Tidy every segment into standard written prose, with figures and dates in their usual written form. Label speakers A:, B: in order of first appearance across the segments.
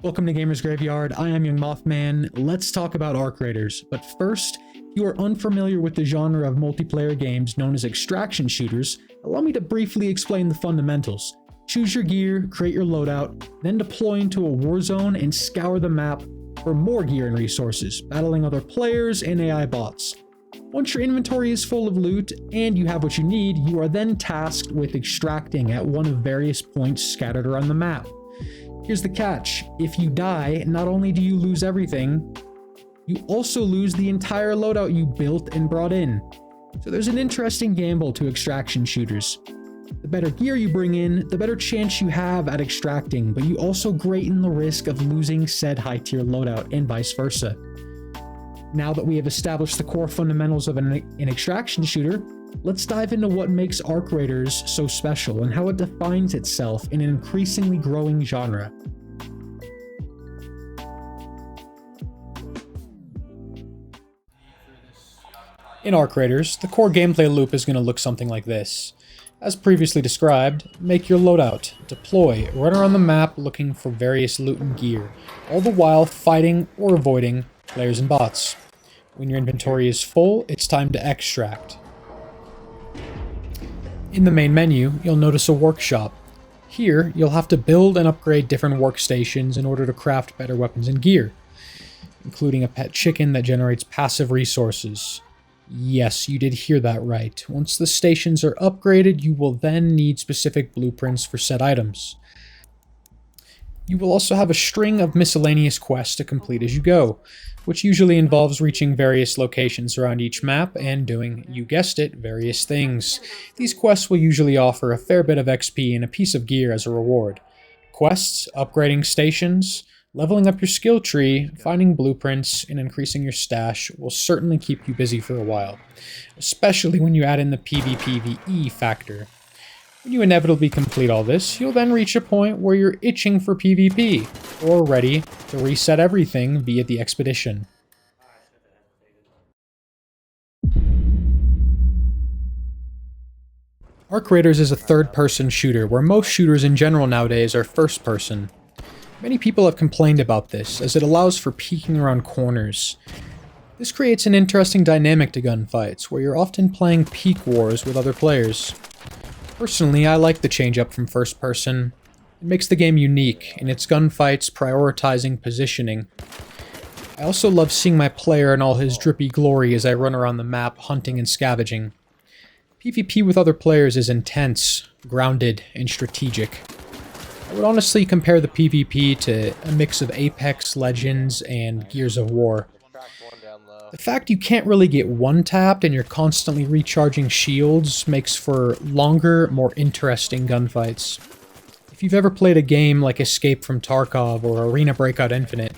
A: Welcome to Gamers Graveyard. I am Young Mothman. Let's talk about Arc Raiders. But first, if you are unfamiliar with the genre of multiplayer games known as extraction shooters, allow me to briefly explain the fundamentals. Choose your gear, create your loadout, then deploy into a war zone and scour the map for more gear and resources, battling other players and AI bots. Once your inventory is full of loot and you have what you need, you are then tasked with extracting at one of various points scattered around the map. Here's the catch: if you die, not only do you lose everything, you also lose the entire loadout you built and brought in. So there's an interesting gamble to extraction shooters. The better gear you bring in, the better chance you have at extracting, but you also greaten the risk of losing said high tier loadout and vice versa. Now that we have established the core fundamentals of an extraction shooter, let's dive into what makes Arc Raiders so special and how it defines itself in an increasingly growing genre. In Arc Raiders, the core gameplay loop is going to look something like this. As previously described, make your loadout, deploy, run around the map looking for various loot and gear, all the while fighting or avoiding players and bots. When your inventory is full, it's time to extract. In the main menu, you'll notice a workshop. Here, you'll have to build and upgrade different workstations in order to craft better weapons and gear, including a pet chicken that generates passive resources. Yes, you did hear that right. Once the stations are upgraded, you will then need specific blueprints for said items. You will also have a string of miscellaneous quests to complete as you go, which usually involves reaching various locations around each map and doing, you guessed it, various things. These quests will usually offer a fair bit of XP and a piece of gear as a reward. Quests, upgrading stations, leveling up your skill tree, finding blueprints, and increasing your stash will certainly keep you busy for a while, especially when you add in the PvPvE factor. When you inevitably complete all this, you'll then reach a point where you're itching for PvP, or ready to reset everything via the expedition. Arc Raiders is a third-person shooter, where most shooters in general nowadays are first-person. Many people have complained about this, as it allows for peeking around corners. This creates an interesting dynamic to gunfights, where you're often playing peek wars with other players. Personally, I like the change up from first person. It makes the game unique, in its gunfights prioritizing positioning. I also love seeing my player in all his drippy glory as I run around the map hunting and scavenging. PvP with other players is intense, grounded, and strategic. I would honestly compare the PvP to a mix of Apex Legends and Gears of War. The fact you can't really get one-tapped and you're constantly recharging shields makes for longer, more interesting gunfights. If you've ever played a game like Escape from Tarkov or Arena Breakout Infinite,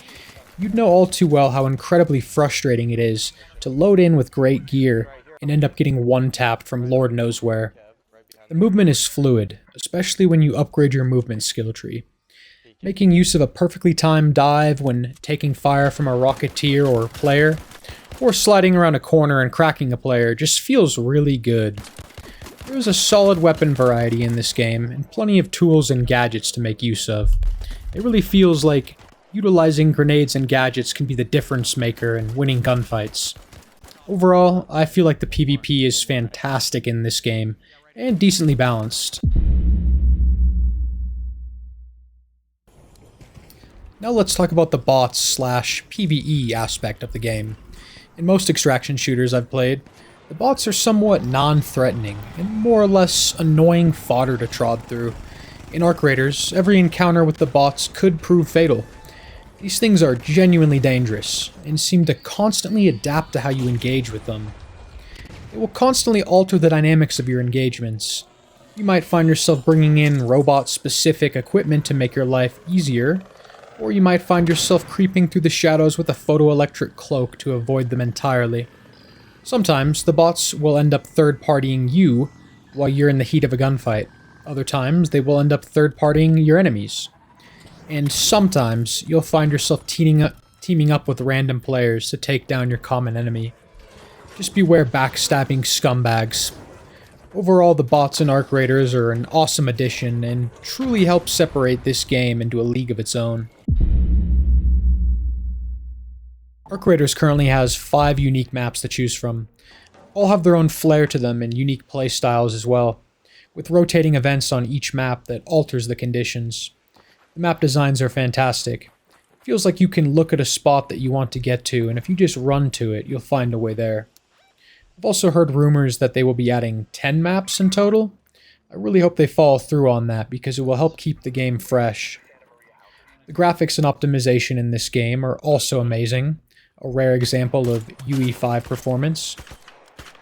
A: you'd know all too well how incredibly frustrating it is to load in with great gear and end up getting one-tapped from Lord knows where. The movement is fluid, especially when you upgrade your movement skill tree. Making use of a perfectly timed dive when taking fire from a rocketeer or player, or sliding around a corner and cracking a player just feels really good. There's a solid weapon variety in this game, and plenty of tools and gadgets to make use of. It really feels like utilizing grenades and gadgets can be the difference maker in winning gunfights. Overall, I feel like the PvP is fantastic in this game, and decently balanced. Now let's talk about the bots/PvE aspect of the game. In most extraction shooters I've played, the bots are somewhat non-threatening and more or less annoying fodder to trod through. In Arc Raiders, every encounter with the bots could prove fatal. These things are genuinely dangerous and seem to constantly adapt to how you engage with them. It will constantly alter the dynamics of your engagements. You might find yourself bringing in robot-specific equipment to make your life easier, or you might find yourself creeping through the shadows with a photoelectric cloak to avoid them entirely. Sometimes, the bots will end up third-partying you while you're in the heat of a gunfight. Other times, they will end up third-partying your enemies. And sometimes, you'll find yourself teaming up with random players to take down your common enemy. Just beware backstabbing scumbags. Overall, the bots in Arc Raiders are an awesome addition and truly help separate this game into a league of its own. Arc Raiders currently has 5 unique maps to choose from. All have their own flair to them and unique play styles as well, with rotating events on each map that alters the conditions. The map designs are fantastic. It feels like you can look at a spot that you want to get to, and if you just run to it, you'll find a way there. I've also heard rumors that they will be adding 10 maps in total. I really hope they follow through on that because it will help keep the game fresh. The graphics and optimization in this game are also amazing, a rare example of UE5 performance.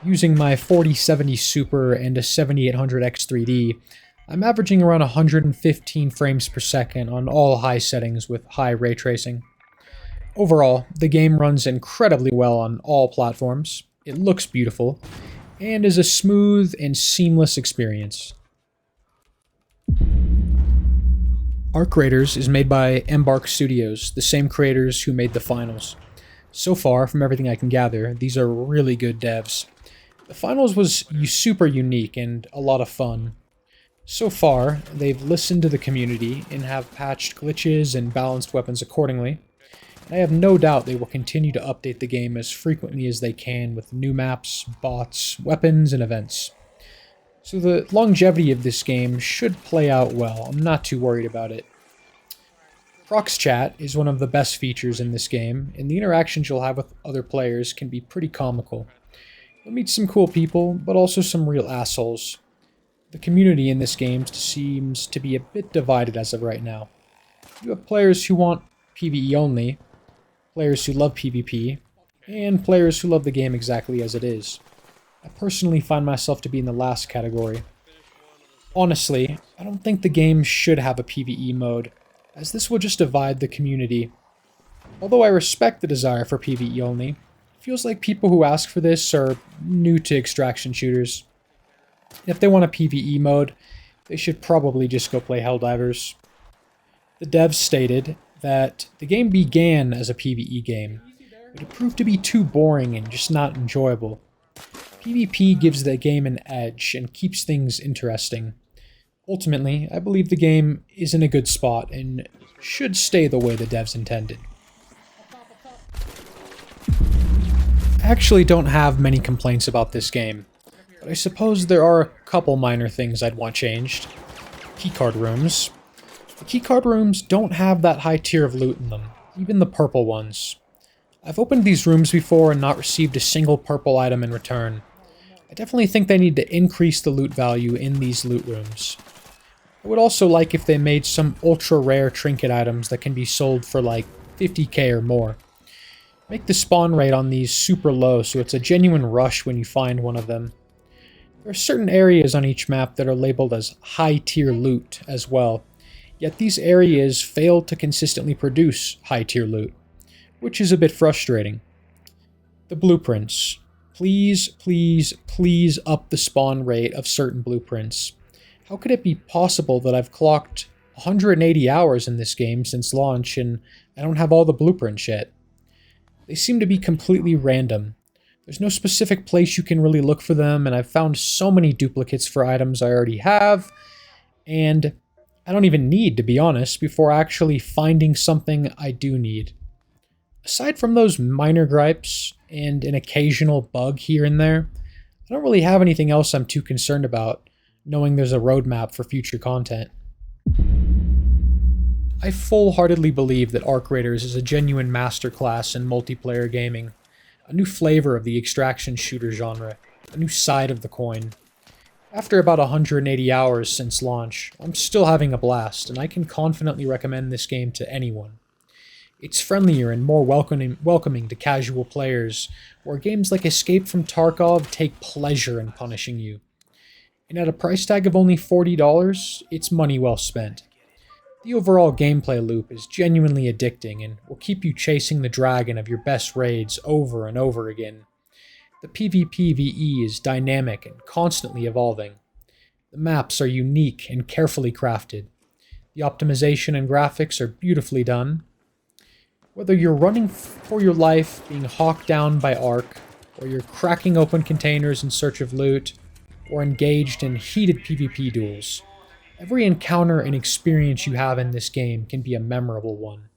A: Using my 4070 Super and a 7800X 3D, I'm averaging around 115 frames per second on all high settings with high ray tracing. Overall, the game runs incredibly well on all platforms, it looks beautiful, and is a smooth and seamless experience. Arc Raiders is made by Embark Studios, the same creators who made the finals. So far, from everything I can gather, these are really good devs. The finals was super unique and a lot of fun. So far, they've listened to the community and have patched glitches and balanced weapons accordingly. And I have no doubt they will continue to update the game as frequently as they can with new maps, bots, weapons, and events. So the longevity of this game should play out well. I'm not too worried about it. Prox Chat is one of the best features in this game, and the interactions you'll have with other players can be pretty comical. You'll meet some cool people, but also some real assholes. The community in this game seems to be a bit divided as of right now. You have players who want PvE only, players who love PvP, and players who love the game exactly as it is. I personally find myself to be in the last category. Honestly, I don't think the game should have a PvE mode, as this will just divide the community. Although I respect the desire for PvE only, it feels like people who ask for this are new to extraction shooters. If they want a PvE mode, they should probably just go play Helldivers. The devs stated that the game began as a PvE game, but it proved to be too boring and just not enjoyable. PvP gives the game an edge and keeps things interesting. Ultimately, I believe the game is in a good spot and should stay the way the devs intended. I actually don't have many complaints about this game, but I suppose there are a couple minor things I'd want changed. Keycard rooms. The keycard rooms don't have that high tier of loot in them, even the purple ones. I've opened these rooms before and not received a single purple item in return. I definitely think they need to increase the loot value in these loot rooms. I would also like if they made some ultra rare trinket items that can be sold for like 50k or more. Make the spawn rate on these super low so it's a genuine rush when you find one of them. There are certain areas on each map that are labeled as high tier loot as well, yet these areas fail to consistently produce high tier loot, which is a bit frustrating. The blueprints. Please, please, please up the spawn rate of certain blueprints. How could it be possible that I've clocked 180 hours in this game since launch and I don't have all the blueprints yet? They seem to be completely random. There's no specific place you can really look for them, and I've found so many duplicates for items I already have, and I don't even need, to be honest, before actually finding something I do need. Aside from those minor gripes and an occasional bug here and there, I don't really have anything else I'm too concerned about, knowing there's a roadmap for future content. I full-heartedly believe that Arc Raiders is a genuine masterclass in multiplayer gaming, a new flavor of the extraction shooter genre, a new side of the coin. After about 180 hours since launch, I'm still having a blast, and I can confidently recommend this game to anyone. It's friendlier and more welcoming to casual players, where games like Escape from Tarkov take pleasure in punishing you. And at a price tag of only $40, it's money well spent. The overall gameplay loop is genuinely addicting and will keep you chasing the dragon of your best raids over and over again. The PvPvE is dynamic and constantly evolving. The maps are unique and carefully crafted. The optimization and graphics are beautifully done. Whether you're running for your life, being hawked down by Ark, or you're cracking open containers in search of loot, or engaged in heated PvP duels, every encounter and experience you have in this game can be a memorable one.